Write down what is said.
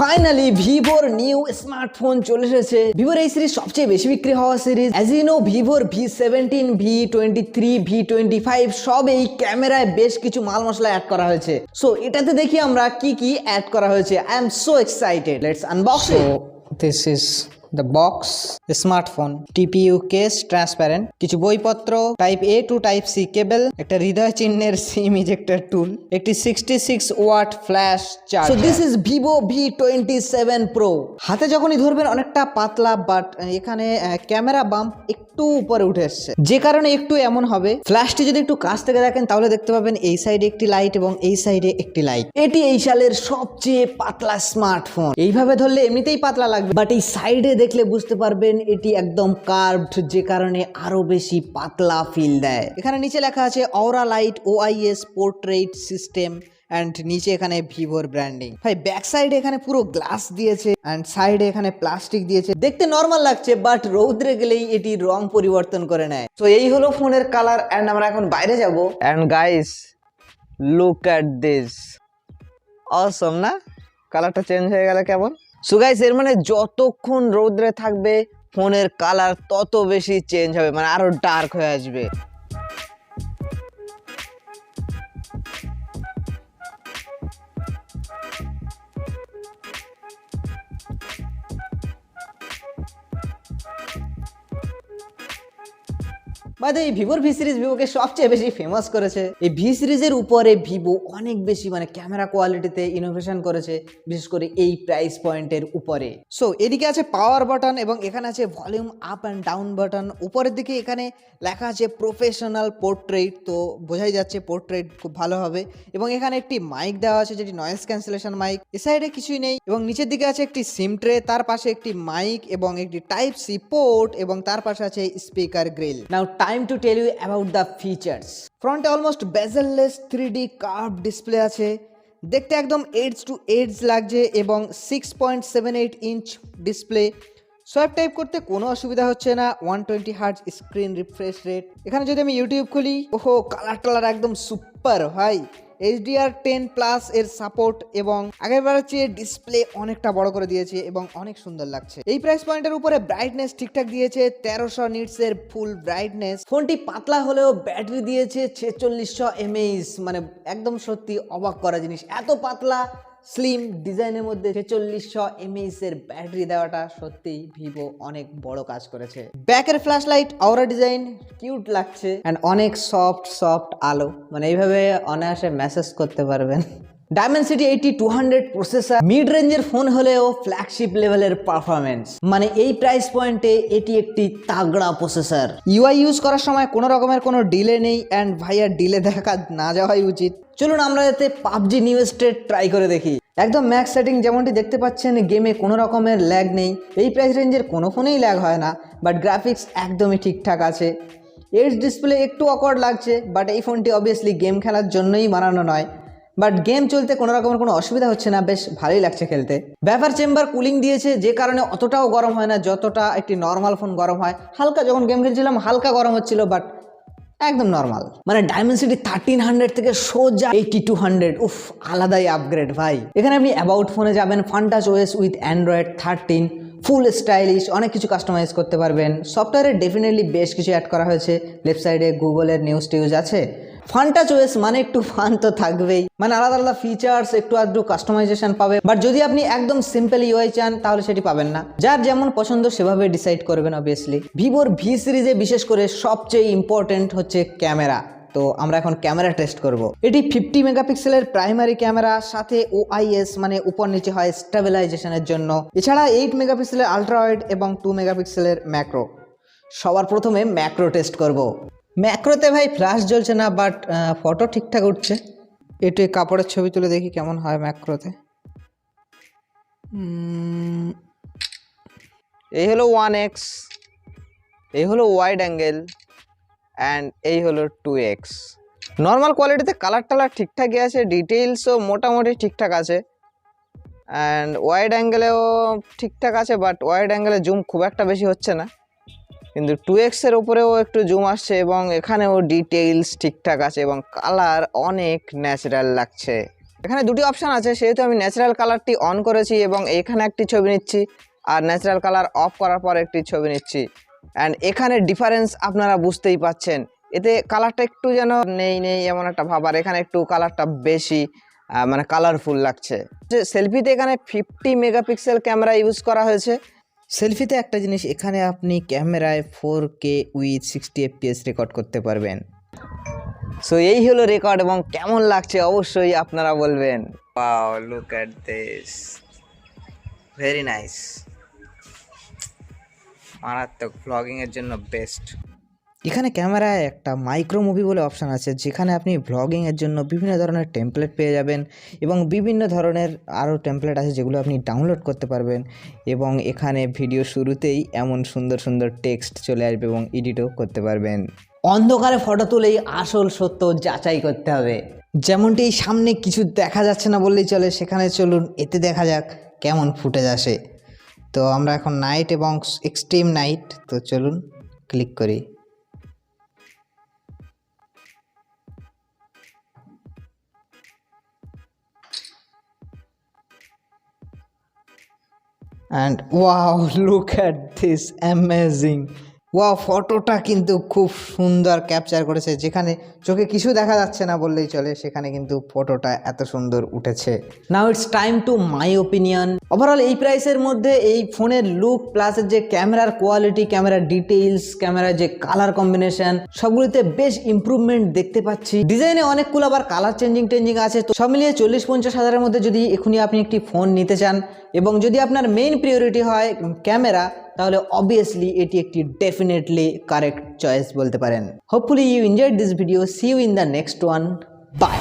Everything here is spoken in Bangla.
ফাইনালি ভিভোর নিউ স্মার্টফোন চলে এসেছে। ভিভোর এই সিরিজ সবচেয়ে বেশি বিক্রি হওয়া সিরিজ। অ্যাজ ইউ নো, ভিভোর V17, V23, V25 সব এই ক্যামেরায় বেশ কিছু মাল মশলা অ্যাড করা হয়েছে। সো এটাতে দেখি আমরা কি কি অ্যাড করা হয়েছে। I am so excited, let's unbox it. This is the box, smartphone, TPU case transparent, কিছু বইপত্র, type A to type C cable, একটা হৃদয় চিহ্নের সিম ইজেক্টর টুল, একটি 66 watt flash charger. So this is Vivo V27 Pro। হাতে যখনই ধরবেন অনেকটা পাতলা, বাট এখানে ক্যামেরা বাম্প একটু উপরে উঠে এসছে, যে কারণে একটু এমন হবে। ফ্ল্যাশটি যদি একটু কাছ থেকে দেখেন তাহলে দেখতে পাবেন এই সাইডে একটি লাইট এবং এই সাইডে একটি লাইট। এটি এই সালের সবচেয়ে পাতলা স্মার্টফোন। এইভাবে ধরলে এমনিতেই পাতলা লাগবে, বাট এই সাইডে দেখলে বুঝতে পারবেন এটি একদম কার্ভড, যে কারণে আরো বেশি পাতলা ফিল দেয়। এখানে নিচে লেখা আছে aura light OIS portrait system and নিচে এখানে ভিভোর ব্র্যান্ডিং। ভাই ব্যাক সাইডে এখানে পুরো গ্লাস দিয়েছে অ্যান্ড সাইডে এখানে প্লাস্টিক দিয়েছে। দেখতে নর্মাল লাগছে, বাট রৌদ্রে গেলেই এটি রং পরিবর্তন করে নেয়। তো এই হলো ফোনের কালার অ্যান্ড আমরা এখন বাইরে যাব। And guys, look at this, awesome না? কালারটা চেঞ্জ হয়ে গেল কেমন? সো গাইস, এর মানে যতক্ষণ রৌদ্রে থাকবে ফোনের কালার তত বেশি চেঞ্জ হবে, মানে আরো ডার্ক হয়ে আসবে। এই ভিভোর ভি সিরিজ ভিভোকে সবচেয়ে বেশি ফেমাস করেছে। এই ভি সিরিজের উপরে ভিভো অনেক বেশি মানে ক্যামেরা কোয়ালিটিতে ইনোভেশন করেছে, বিশেষ করে এই প্রাইস পয়েন্টের উপরে। সো এদিকে আছে পাওয়ার বাটন এবং এখানে আছে volume up and down button. উপরের দিকে এখানে লেখা আছে প্রফেশনাল পোর্ট্রেট, তো বোঝাই যাচ্ছে পোর্ট্রেট খুব ভালো হবে। এবং এখানে একটি মাইক দেওয়া আছে, যেটি নয়েজ ক্যান্সেলেশন মাইক। এ সাইডে কিছুই নেই এবং নিচের দিকে আছে একটি সিম ট্রে, তার পাশে একটি মাইক এবং একটি টাইপ সি পোর্ট এবং তার পাশে আছে speaker grille. Now time to tell you about the features. ফ্রন্টে almost bezelless 3D curve display আছে, দেখতে একদম এডজ টু এডজ লাগছে এবং 6.78 ইঞ্চ ডিসপ্লে। সোয়াইপ টাইপ করতে কোনো অসুবিধা হচ্ছে না। 120 হার্জ স্ক্রিন রিফ্রেশ রেট। এখানে যদি আমি ইউটিউব খুলি, ওহো কালার টালার একদম সুপার ভাই। HDR10+ এর সাপোর্ট এবং আগেরবার চেয়ে ডিসপ্লে অনেকটা বড় করে দিয়েছে এবং অনেক সুন্দর লাগছে। এই প্রাইস পয়েন্টের উপরে ব্রাইটনেস ঠিকঠাক দিয়েছে, 1300 নিটস এর ফুল ব্রাইটনেস। ফোনটি পাতলা হলেও ব্যাটারি দিয়েছে 4600 mAh, মানে একদম সত্যি অবাক করা জিনিস। এত পাতলা স্লিম ডিজাইনের মধ্যে 4600 mAh এর ব্যাটারি দেওয়াটা সত্যিই ভিভো অনেক বড় কাজ করেছে। ব্যাকের ফ্ল্যাশ লাইট অরা ডিজাইন কিউট লাগছে অ্যান্ড অনেক সফট আলো, মানে এইভাবে অনায়াসে মেসেজ করতে পারবেন। ডায়মেনসিটি 8200 প্রসেসর, মিড রেঞ্জের ফোন হলেও ফ্ল্যাগশিপ লেভেলের পারফরমেন্স, মানে এই প্রাইস পয়েন্টে এটি একটি তাগড়া প্রসেসর। ইউআই ইউজ করার সময় কোনো রকমের কোনো ডিলে নেই অ্যান্ড ভাইয়া ডিলে দেখা না যাওয়াই উচিত। চলুন আমরা যাতে পাবজি নিউ স্টেট ট্রাই করে দেখি। একদম ম্যাক্স সেটিং যেমনটি দেখতে পাচ্ছেন, গেমে কোনো রকমের ল্যাগ নেই। এই প্রাইস রেঞ্জের কোনো ফোনেই ল্যাগ হয় না, বাট গ্রাফিক্স একদমই ঠিকঠাক আছে। এজ ডিসপ্লে একটু অকওয়ার্ড লাগছে, বাট এই ফোনটি অবভিয়াসলি গেম খেলার জন্যই বানানো নয়, বাট গেম চলতে কোনো রকমের কোনো অসুবিধা হচ্ছে না, বেশ ভালোই লাগছে খেলতে। ব্যাপার চেম্বার কুলিং দিয়েছে, যে কারণে অতটাও গরম হয় না যতটা একটি নর্মাল ফোন গরম হয়। হালকা যখন গেম খেলছিলাম হালকা গরম হচ্ছিল, বাট একদম নর্মাল। মানে ডায়মেনসিটি 1300 থেকে সোজা 8200, উফ আলাদাই আপগ্রেড ভাই। এখানে আপনি অ্যাবাউট ফোনে যাবেন, Funtouch OS with Android 13, full stylish, অনেক কিছু কাস্টমাইজ করতে পারবেন। সফটওয়্যারে ডেফিনেটলি বেশ কিছু অ্যাড করা হয়েছে। লেফট সাইডে গুগলের নিউজ টিউজ আছে। ফান্টাচ ওএস মানে একটু ফান তো থাকবেই, মানে আলাদা আলাদা ফিচার্স, একটু আধটু কাস্টমাইজেশন পাবে। বাট যদি আপনি একদম সিম্পল ইউআই চান তাহলে সেটি পাবেন না। যার যেমন পছন্দ সেভাবে ডিসাইড করবেন অবভিয়াসলি। ভিভোর ভি সিরিজে বিশেষ করে সবচেয়ে ইম্পর্টেন্ট হচ্ছে ক্যামেরা। তো আমরা এখন ক্যামেরা টেস্ট করব। এটি 50 মেগাপিক্সেলের প্রাইমারি ক্যামেরা, সাথে OIS মানে উপর নিচে হয় স্টেবিলাইজেশনের জন্য। এছাড়া 8 মেগাপিক্সেলের আলট্রা ওয়াইড এবং 2 মেগাপিক্সেলের ম্যাক্রো। সবার প্রথমে ম্যাক্রো টেস্ট করব। ম্যাক্রোতে ভাই ফ্ল্যাশ জ্বলছে না, বাট ফটো ঠিকঠাক উঠছে। একটু কাপড়ের ছবি তুলে দেখি কেমন হয় ম্যাক্রোতে। এই হলো 1x, এই হলো ওয়াইড অ্যাঙ্গেল অ্যান্ড এই হলো 2x। নর্মাল কোয়ালিটিতে কালার টালার ঠিকঠাকই আছে, ডিটেইলসও মোটামুটি ঠিকঠাক আছে অ্যান্ড ওয়াইড অ্যাঙ্গেলেও ঠিকঠাক আছে, বাট ওয়াইড অ্যাঙ্গেলে জুম খুব একটা বেশি হচ্ছে না। কিন্তু 2x এর উপরেও একটু জুম আসছে এবং এখানেও ডিটেইলস ঠিকঠাক আছে এবং কালার অনেক ন্যাচারাল লাগছে। এখানে দুটি অপশান আছে, সেহেতু আমি ন্যাচারাল কালারটি অন করেছি এবং এখানে একটি ছবি নিচ্ছি, আর ন্যাচারাল কালার অফ করার পর একটি ছবি নিচ্ছি। অ্যান্ড এখানে ডিফারেন্স আপনারা বুঝতেই পাচ্ছেন, এতে কালারটা একটু যেন নেই নেই এমন একটা ভাব, আর এখানে একটু কালারটা বেশি মানে কালারফুল লাগছে। যে সেলফিতে এখানে 50 মেগাপিক্সেল ক্যামেরা ইউজ করা হয়েছে। সেলফিতে একটা জিনিস, এখানে আপনি ক্যামেরায় 4K উইথ 60 FPS রেকর্ড করতে পারবেন। সো এই হলো রেকর্ড, এবং কেমন লাগছে অবশ্যই আপনারা বলবেন। Wow, look at this, very nice, মারাত্মক, ব্লগিং এর জন্য বেস্ট। এখানে ক্যামেরায় একটা মাইক্রো মুভি বলে অপশান আছে, যেখানে আপনি ব্লগিংয়ের জন্য বিভিন্ন ধরনের টেমপ্লেট পেয়ে যাবেন, এবং বিভিন্ন ধরনের আরও টেমপ্লেট আছে যেগুলো আপনি ডাউনলোড করতে পারবেন। এবং এখানে ভিডিও শুরুতেই এমন সুন্দর সুন্দর টেক্সট চলে আসবে এবং এডিটও করতে পারবেন। অন্ধকারে ফটো তুলেই আসল সত্য যাচাই করতে হবে। যেমনটি এই সামনে কিছু দেখা যাচ্ছে না বললেই চলে, সেখানে চলুন এতে দেখা যাক কেমন ফুটেজ আসে। তো আমরা এখন নাইট এবং এক্সট্রিম নাইট, তো চলুন ক্লিক করি। And wow, look at this, amazing! Wow, ফটোটা কিন্তু খুব সুন্দর ক্যাপচার করেছে, যেখানে চোখে কিছু দেখা যাচ্ছে না বললেই চলে, সেখানে কিন্তু ফটোটা এত সুন্দর উঠেছে। Now it's time to my opinion. Overall এই প্রাইসের মধ্যে এই ফোনের লুক প্লাস যে ক্যামেরার কোয়ালিটি, ক্যামেরার ডিটেইলস, ক্যামেরার যে কালার কম্বিনেশন, সবগুলিতে বেশ ইমপ্রুভমেন্ট দেখতে পাচ্ছি। ডিজাইনে অনেক কুল, আবার কালার চেঞ্জিং আছে। তো সব মিলিয়ে 40-50 হাজারের মধ্যে যদি এখনই আপনি একটি ফোন নিতে চান, এবং যদি আপনার মেইন প্রিয়োরিটি হয় ক্যামেরা, তাহলে অবভিয়াসলি এটি একটি ডেফিনেটলি কারেক্ট চয়েস বলতে পারেন। Hopefully you enjoyed this video. See you in the next one. By.